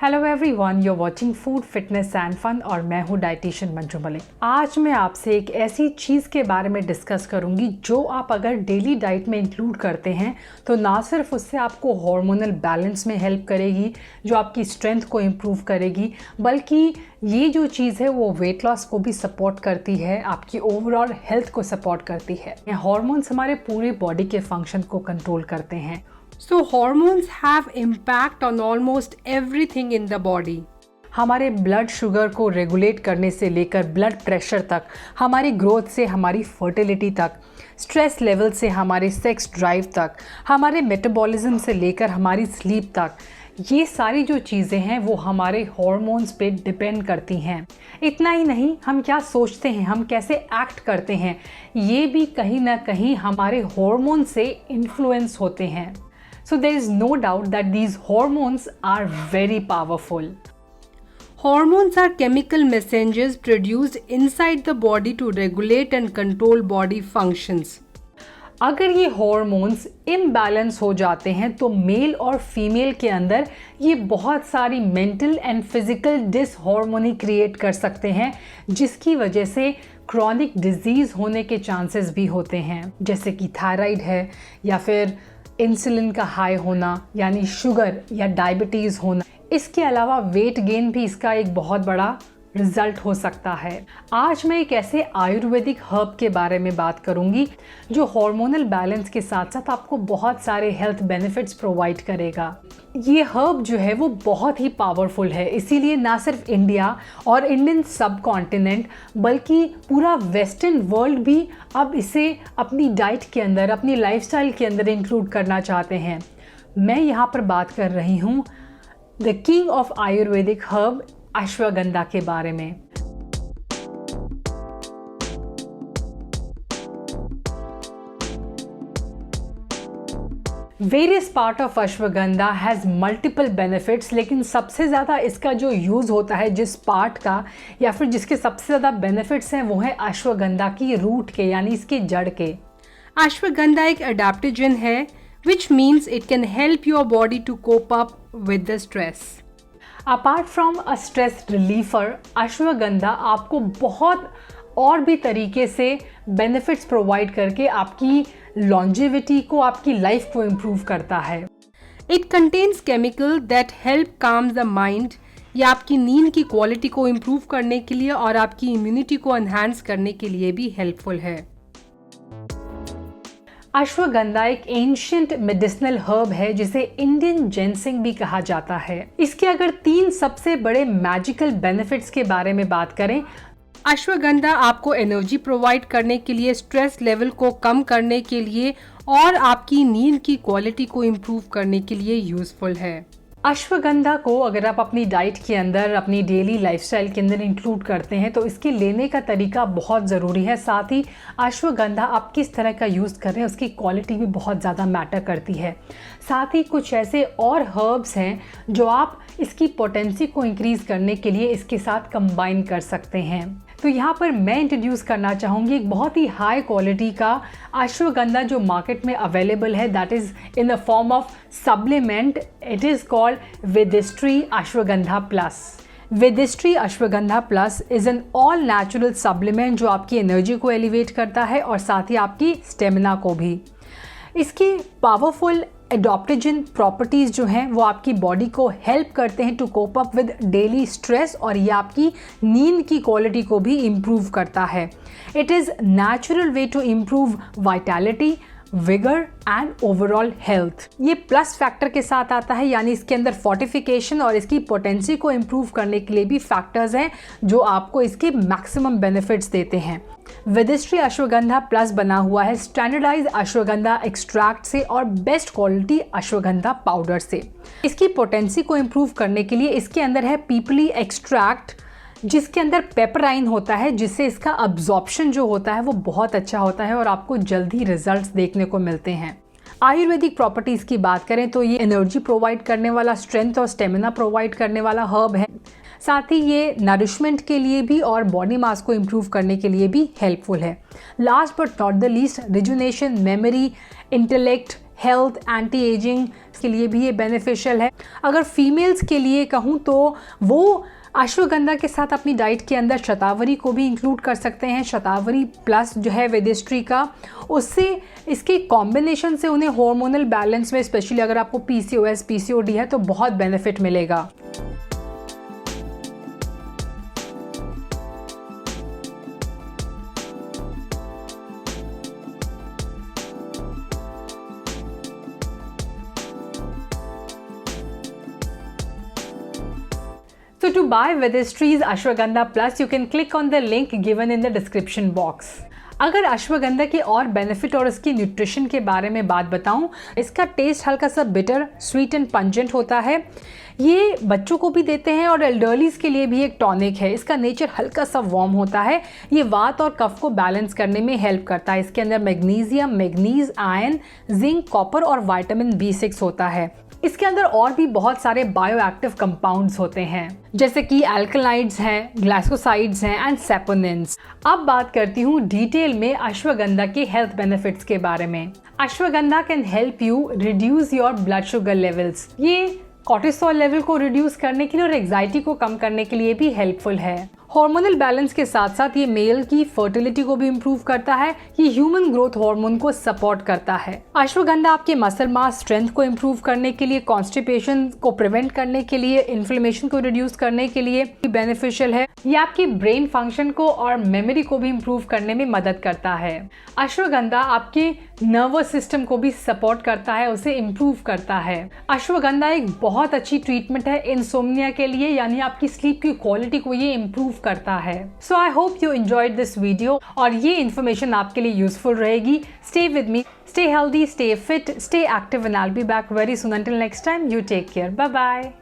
Hello everyone, you are watching food fitness and fun और मैं हूँ डाइटिशियन मंजू मलिक। आज मैं आपसे एक ऐसी चीज़ के बारे में डिस्कस करूँगी जो आप अगर डेली डाइट में इंक्लूड करते हैं तो ना सिर्फ उससे आपको हार्मोनल बैलेंस में हेल्प करेगी, जो आपकी स्ट्रेंथ को इम्प्रूव करेगी, बल्कि ये जो चीज़ है वो वेट लॉस को भी सपोर्ट करती है, आपकी ओवरऑल हेल्थ को सपोर्ट करती है। हार्मोन्स हमारे पूरे बॉडी के फंक्शन को कंट्रोल करते हैं। So hormones have impact on almost everything in the body. हमारे ब्लड शुगर को रेगुलेट करने से लेकर ब्लड प्रेशर तक, हमारी ग्रोथ से हमारी फर्टिलिटी तक, स्ट्रेस लेवल से हमारे सेक्स ड्राइव तक, हमारे मेटाबॉलिज्म से लेकर हमारी स्लीप तक, ये सारी जो चीज़ें हैं वो हमारे हॉर्मोन्स पे डिपेंड करती हैं। इतना ही नहीं, हम क्या सोचते हैं, हम कैसे एक्ट करते हैं, ये भी कहीं ना कहीं हमारे हॉर्मोन से इन्फ्लुएंस होते हैं। So there is no doubt that these hormones are very powerful. Hormones are chemical messengers produced inside the body to regulate and control body functions. अगर ये हॉर्मोन्स इम्बैलेंस हो जाते हैं तो मेल और फीमेल के अंदर ये बहुत सारी मेंटल एंड फिजिकल डिसहार्मोनी क्रिएट कर सकते हैं, जिसकी वजह से क्रॉनिक डिजीज़ होने के चांसेस भी होते हैं, जैसे कि थायराइड है या फिर इंसुलिन का हाई होना यानी शुगर या डायबिटीज़ होना। इसके अलावा वेट गेन भी इसका एक बहुत बड़ा रिजल्ट हो सकता है। आज मैं एक ऐसे आयुर्वेदिक हर्ब के बारे में बात करूंगी जो हार्मोनल बैलेंस के साथ साथ आपको बहुत सारे हेल्थ बेनिफिट्स प्रोवाइड करेगा। ये हर्ब जो है वो बहुत ही पावरफुल है, इसीलिए ना सिर्फ इंडिया और इंडियन सब कॉन्टिनेंट बल्कि पूरा वेस्टर्न वर्ल्ड भी अब इसे अपनी डाइट के अंदर, अपनी लाइफस्टाइल के अंदर इंक्लूड करना चाहते हैं। मैं यहाँ पर बात कर रही हूँ the king of Ayurvedic herb ashwagandha के बारे में। Various part of ashwagandha has multiple benefits, लेकिन सबसे ज़्यादा इसका जो यूज़ होता है जिस पार्ट का या फिर जिसके सबसे ज़्यादा बेनिफिट्स हैं वो है अश्वगंधा की रूट के यानी इसके जड़ के। अश्वगंधा एक अडेप्टोजन है which means it can help your body to cope up with the stress. Apart from a stress रिलीफर, अश्वगंधा आपको बहुत और भी तरीके से बेनिफिट्स प्रोवाइड करके आपकी लॉन्जेविटी को, आपकी लाइफ को इम्प्रूव करता है। It contains chemical that help calm the mind. ये आपकी नींद की क्वालिटी को इम्प्रूव करने के लिए और आपकी इम्यूनिटी को एनहांस करने के लिए भी हेल्पफुल है। अश्वगंधा एक एंशिएंट मेडिसिनल हर्ब है जिसे इंडियन जेनसिंग भी कहा जाता है। इसके अगर 3 सबसे बड़े मैजिकल बेनिफिट्स के बारे में बात करें, अश्वगंधा आपको एनर्जी प्रोवाइड करने के लिए, स्ट्रेस लेवल को कम करने के लिए और आपकी नींद की क्वालिटी को इम्प्रूव करने के लिए यूजफुल है। अश्वगंधा को अगर आप अपनी डाइट के अंदर, अपनी डेली लाइफस्टाइल के अंदर इंक्लूड करते हैं तो इसके लेने का तरीका बहुत ज़रूरी है। साथ ही अश्वगंधा आप किस तरह का यूज़ कर रहे हैं उसकी क्वालिटी भी बहुत ज़्यादा मैटर करती है। साथ ही कुछ ऐसे और हर्ब्स हैं जो आप इसकी पोटेंसी को इंक्रीज़ करने के लिए इसके साथ कंबाइन कर सकते हैं। तो यहाँ पर मैं इंट्रोड्यूस करना चाहूँगी एक बहुत ही हाई क्वालिटी का अश्वगंधा जो मार्केट में अवेलेबल है, that is in the form of supplement. It is called Vedistry ashwagandha plus. Vedistry ashwagandha plus is an all natural supplement जो आपकी एनर्जी को एलिवेट करता है और साथ ही आपकी स्टेमिना को भी। इसकी पावरफुल एडॉप्टोजन प्रॉपर्टीज़ जो हैं वो आपकी बॉडी को हेल्प करते हैं to cope up with daily stress और ये आपकी नींद की क्वालिटी को भी इम्प्रूव करता है। It is natural way to improve vitality, vigour and overall health. ये प्लस फैक्टर के साथ आता है, यानी इसके अंदर फोर्टिफिकेशन और इसकी पोटेंसी को इम्प्रूव करने के लिए भी फैक्टर्स हैं जो आपको इसके मैक्सिमम बेनिफिट्स देते हैं। वेदिस्ट्री अश्वगंधा प्लस बना हुआ है स्टैंडर्डाइज अश्वगंधा एक्सट्रैक्ट से और बेस्ट क्वालिटी अश्वगंधा पाउडर से। इसकी पोटेंसी को इम्प्रूव करने के लिए इसके अंदर है पीपली एक्सट्रैक्ट, जिसके अंदर पेपराइन होता है, जिससे इसका अब्जॉर्प्शन जो होता है वो बहुत अच्छा होता है और आपको जल्दी रिजल्ट्स देखने को मिलते हैं। आयुर्वेदिक प्रॉपर्टीज़ की बात करें तो ये एनर्जी प्रोवाइड करने वाला, स्ट्रेंथ और स्टेमिना प्रोवाइड करने वाला हर्ब है। साथ ही ये नरिशमेंट के लिए भी और बॉडी मास को इम्प्रूव करने के लिए भी हेल्पफुल है। Last but not the least, rejuvenation, memory, intellect, health, anti aging के लिए भी ये बेनिफिशियल है। अगर फीमेल्स के लिए कहूँ तो वो अश्वगंधा के साथ अपनी डाइट के अंदर शतावरी को भी इंक्लूड कर सकते हैं। शतावरी प्लस जो है वेदिस्ट्री का, उससे इसके कॉम्बिनेशन से उन्हें हार्मोनल बैलेंस में, स्पेशली अगर आपको PCOS, PCOD है तो बहुत बेनिफिट मिलेगा। So to buy Vedistree's Ashwagandha Plus, you can click on the link given in the description box. अगर अश्वगंधा के और बेनिफिट और इसकी न्यूट्रिशन के बारे में बात बताऊं, इसका टेस्ट हल्का सा बिटर, स्वीट एंड पंजेंट होता है। ये बच्चों को भी देते हैं और एल्डरलीज के लिए भी एक टॉनिक है। इसका नेचर हल्का सा वार्म होता है। ये वात और कफ को बैलेंस करने में हेल्प करता है। इसके अंदर magnesium, manganese, iron, zinc, copper और विटामिन B6 होता है। इसके अंदर और भी बहुत सारे बायोएक्टिव कंपाउंड्स होते हैं, जैसे कि एल्कलाइड्स हैं, ग्लाइकोसाइड्स हैं एंड सेपोनिन्स। अब बात करती हूँ डिटेल में अश्वगंधा के हेल्थ बेनिफिट्स के बारे में। Ashwagandha can help you reduce your blood sugar levels. ये कोर्टिसोल लेवल को रिड्यूस करने के लिए और एंजाइटी को कम करने के लिए भी हेल्पफुल है। हार्मोनल बैलेंस के साथ साथ ये मेल की फर्टिलिटी को भी इम्प्रूव करता है। ये ह्यूमन ग्रोथ हार्मोन को सपोर्ट करता है। अश्वगंधा आपके मसल मास स्ट्रेंथ को इम्प्रूव करने के लिए, कॉन्स्टिपेशन को प्रिवेंट करने के लिए, इन्फ्लेमेशन को रिड्यूस करने के लिए बेनिफिशियल है। ये आपकी ब्रेन फंक्शन को और मेमोरी को भी इम्प्रूव करने में मदद करता है। अश्वगंधा आपके नर्वस सिस्टम को भी सपोर्ट करता है, उसे इम्प्रूव करता है। अश्वगंधा एक बहुत अच्छी ट्रीटमेंट है इंसोम्निया के लिए, यानी आपकी स्लीप की क्वालिटी को ये इम्प्रूव करता है। So I hope you enjoyed this video और ये इन्फॉर्मेशन आपके लिए यूजफुल रहेगी। Stay with me, stay healthy, stay fit, stay active, and I'll be back very soon. Until next time, you take care. Bye bye.